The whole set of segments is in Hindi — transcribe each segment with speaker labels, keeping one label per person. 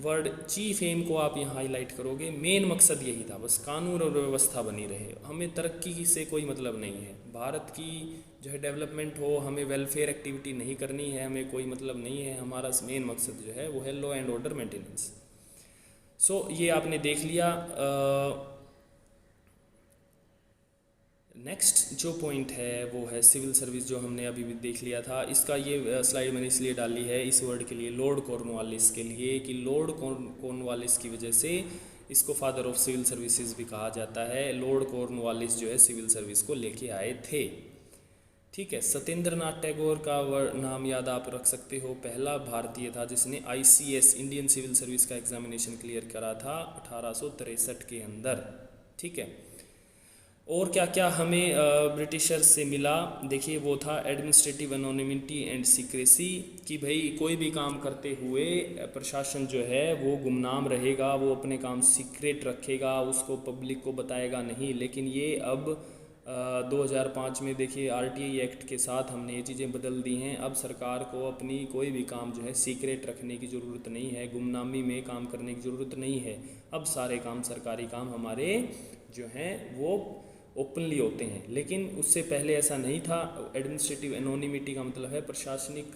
Speaker 1: वर्ड चीफ एम को आप यहाँ हाईलाइट करोगे, मेन मकसद यही था, बस कानून और व्यवस्था बनी रहे, हमें तरक्की से कोई मतलब नहीं है, भारत की जो है डेवलपमेंट हो, हमें वेलफेयर एक्टिविटी नहीं करनी है, हमें कोई मतलब नहीं है, हमारा मेन मकसद जो है वो है लॉ एंड ऑर्डर मेंटेनेंस। सो ये आपने देख लिया। नेक्स्ट जो पॉइंट है वो है सिविल सर्विस, जो हमने अभी भी देख लिया था। इसका ये स्लाइड मैंने इसलिए डाली है इस वर्ड के लिए, लॉर्ड कॉर्नवालिस के लिए, कि लॉर्ड कॉर्नवालिस की वजह से इसको फादर ऑफ सिविल सर्विसेज भी कहा जाता है। लॉर्ड कॉर्नवालिस जो है सिविल सर्विस को लेके आए थे। ठीक है, सत्येंद्र नाथ टैगोर का नाम याद आप रख सकते हो, पहला भारतीय था जिसने ICS इंडियन सिविल सर्विस का एग्जामिनेशन क्लियर करा था 1863 के अंदर। ठीक है, और क्या क्या हमें ब्रिटिशर्स से मिला, देखिए वो था एडमिनिस्ट्रेटिव एनोनिमिटी एंड सीक्रेसी, कि भाई कोई भी काम करते हुए प्रशासन जो है वो गुमनाम रहेगा, वो अपने काम सीक्रेट रखेगा, उसको पब्लिक को बताएगा नहीं। लेकिन ये अब 2005 में देखिए RTI एक्ट के साथ हमने ये चीज़ें बदल दी हैं। अब सरकार को अपनी कोई भी काम जो है सीक्रेट रखने की ज़रूरत नहीं है, गुमनामी में काम करने की ज़रूरत नहीं है। अब सारे काम, सरकारी काम हमारे जो हैं वो ओपनली होते हैं, लेकिन उससे पहले ऐसा नहीं था। एडमिनिस्ट्रेटिव एनोनिमिटी का मतलब है प्रशासनिक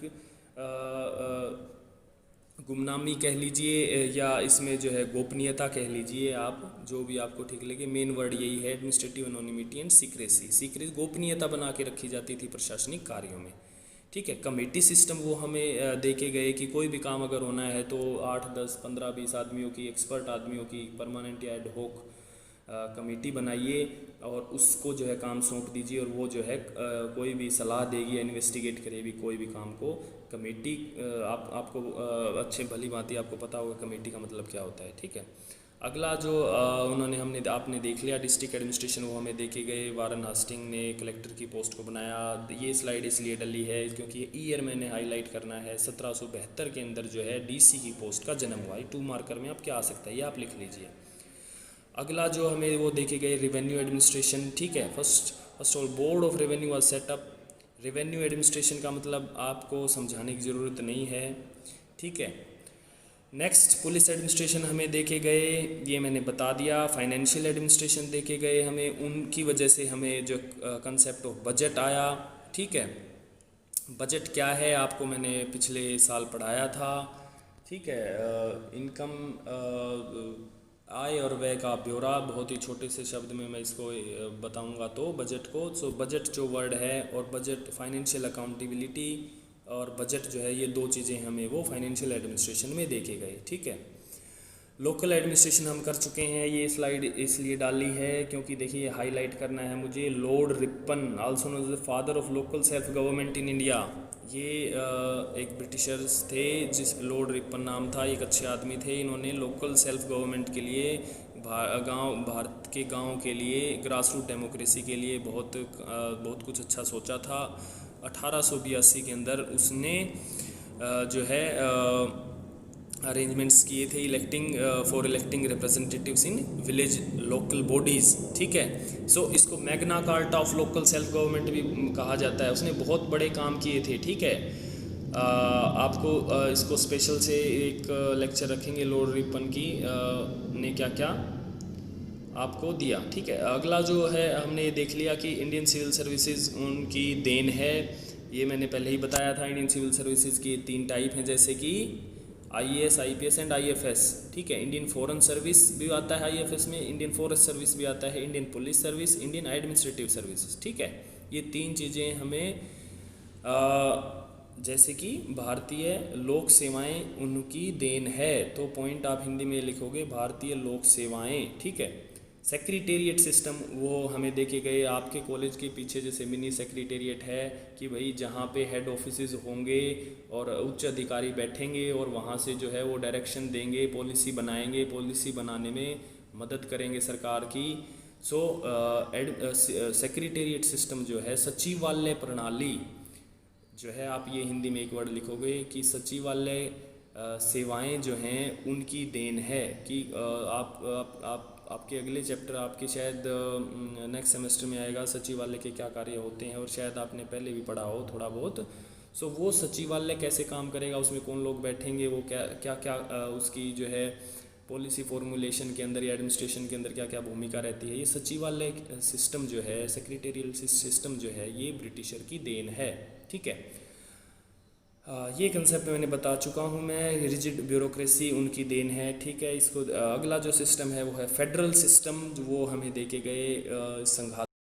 Speaker 1: गुमनामी कह लीजिए, या इसमें जो है गोपनीयता कह लीजिए, आप जो भी आपको ठीक लगे, मेन वर्ड यही है, administrative anonymity and secrecy. Secrecy गोपनीयता बना के रखी जाती थी प्रशासनिक कार्यों में। ठीक है, कमेटी सिस्टम वो हमें दे के गए कि कोई भी काम अगर होना है तो 8, 10, 15, 20 आदमियों की, एक्सपर्ट आदमियों की परमानेंट या एड होक कमेटी बनाइए और उसको जो है काम सौंप दीजिए, और वो जो है कोई भी सलाह देगी या इन्वेस्टिगेट करेगी कोई भी काम को। कमेटी आपको अच्छे भली भांति आपको पता होगा कमेटी का मतलब क्या होता है। ठीक है, अगला जो आपने देख लिया डिस्ट्रिक्ट एडमिनिस्ट्रेशन, वो हमें देखे गए, वारन हास्टिंग ने कलेक्टर की पोस्ट को बनाया। ये स्लाइड इसलिए डली है क्योंकि ये ईयर मैंने हाईलाइट करना है, 1772 के अंदर जो है DC की पोस्ट का जन्म हुआ है। 2 मार्कर में आप क्या आ सकता है ये आप लिख लीजिए। अगला जो हमें वो देखे गए रिवेन्यू एडमिनिस्ट्रेशन। ठीक है, first all board of revenue was setup. Revenue administration का मतलब आपको समझाने की ज़रूरत नहीं है। ठीक है, नेक्स्ट पुलिस एडमिनिस्ट्रेशन हमें देखे गए, ये मैंने बता दिया। फाइनेंशियल एडमिनिस्ट्रेशन देखे गए हमें, उनकी वजह से हमें जो कंसेप्ट ऑफ बजट आया। ठीक है, बजट क्या है आपको मैंने पिछले साल पढ़ाया था। ठीक है, इनकम आय और व्यय का ब्यौरा, बहुत ही छोटे से शब्द में मैं इसको बताऊंगा तो बजट को। सो बजट जो वर्ड है, और बजट फाइनेंशियल अकाउंटेबिलिटी और बजट जो है, ये 2 चीज़ें हमें वो फाइनेंशियल एडमिनिस्ट्रेशन में देखे गए। ठीक है, लोकल एडमिनिस्ट्रेशन हम कर चुके हैं, ये स्लाइड इसलिए डाली है क्योंकि देखिए हाईलाइट करना है मुझे। Lord Ripon, also known as the father of local self government in India, ये एक ब्रिटिशर्स थे, जिस लॉर्ड रिपन नाम था, एक अच्छे आदमी थे। इन्होंने लोकल सेल्फ गवर्नमेंट के लिए, भारत के गांव के लिए, ग्रास रूट डेमोक्रेसी के लिए बहुत कुछ अच्छा सोचा था। 1882 के अंदर उसने जो है अरेंजमेंट्स किए थे for electing representatives in village local bodies. ठीक है, सो इसको Magna carta of local self government भी कहा जाता है। उसने बहुत बड़े काम किए थे। ठीक है, आपको इसको स्पेशल से एक लेक्चर रखेंगे लॉर्ड रिपन की ने क्या क्या आपको दिया। ठीक है, अगला जो है हमने ये देख लिया कि इंडियन सिविल सर्विसेज उनकी देन है, ये मैंने पहले ही बताया था। इंडियन सिविल सर्विसेज की 3 टाइप हैं, जैसे कि IAS, IPS एंड IFS। ठीक है, इंडियन फॉरेन सर्विस भी आता है IFS में, इंडियन फॉरेस्ट सर्विस भी आता है, Indian police service, Indian administrative services. ठीक है, ये 3 चीज़ें हमें जैसे कि भारतीय लोक सेवाएं उनकी देन है, तो पॉइंट आप हिंदी में लिखोगे भारतीय लोक सेवाएं। ठीक है, सेक्रेटेरिएट सिस्टम वो हमें देखे गए, आपके कॉलेज के पीछे जैसे मिनी सेक्रेटेरिएट है कि भाई जहाँ पे हेड ऑफिसेज होंगे और उच्च अधिकारी बैठेंगे और वहाँ से जो है वो डायरेक्शन देंगे, पॉलिसी बनाएंगे, पॉलिसी बनाने में मदद करेंगे सरकार की। सो सेक्रेटेरिएट सिस्टम जो है, सचिवालय प्रणाली जो है, आप ये हिंदी में एक वर्ड लिखोगे कि सचिवालय सेवाएं जो हैं उनकी देन है। कि आपके अगले चैप्टर आपके शायद नेक्स्ट सेमेस्टर में आएगा, सचिवालय के क्या कार्य होते हैं, और शायद आपने पहले भी पढ़ा हो थोड़ा बहुत। सो वो सचिवालय कैसे काम करेगा, उसमें कौन लोग बैठेंगे, वो क्या क्या क्या उसकी जो है पॉलिसी फॉर्मुलेशन के अंदर या एडमिनिस्ट्रेशन के अंदर क्या क्या भूमिका रहती है, ये सचिवालय सिस्टम जो है, सेक्रेटेरियल सिस्टम जो है, ये ब्रिटिशर की देन है। ठीक है, ये कंसेप्ट मैंने बता चुका हूँ मैं। रिजिड ब्यूरोक्रेसी उनकी देन है। ठीक है, इसको अगला जो सिस्टम है वो है फेडरल सिस्टम, जो वो हमें देके गए संघात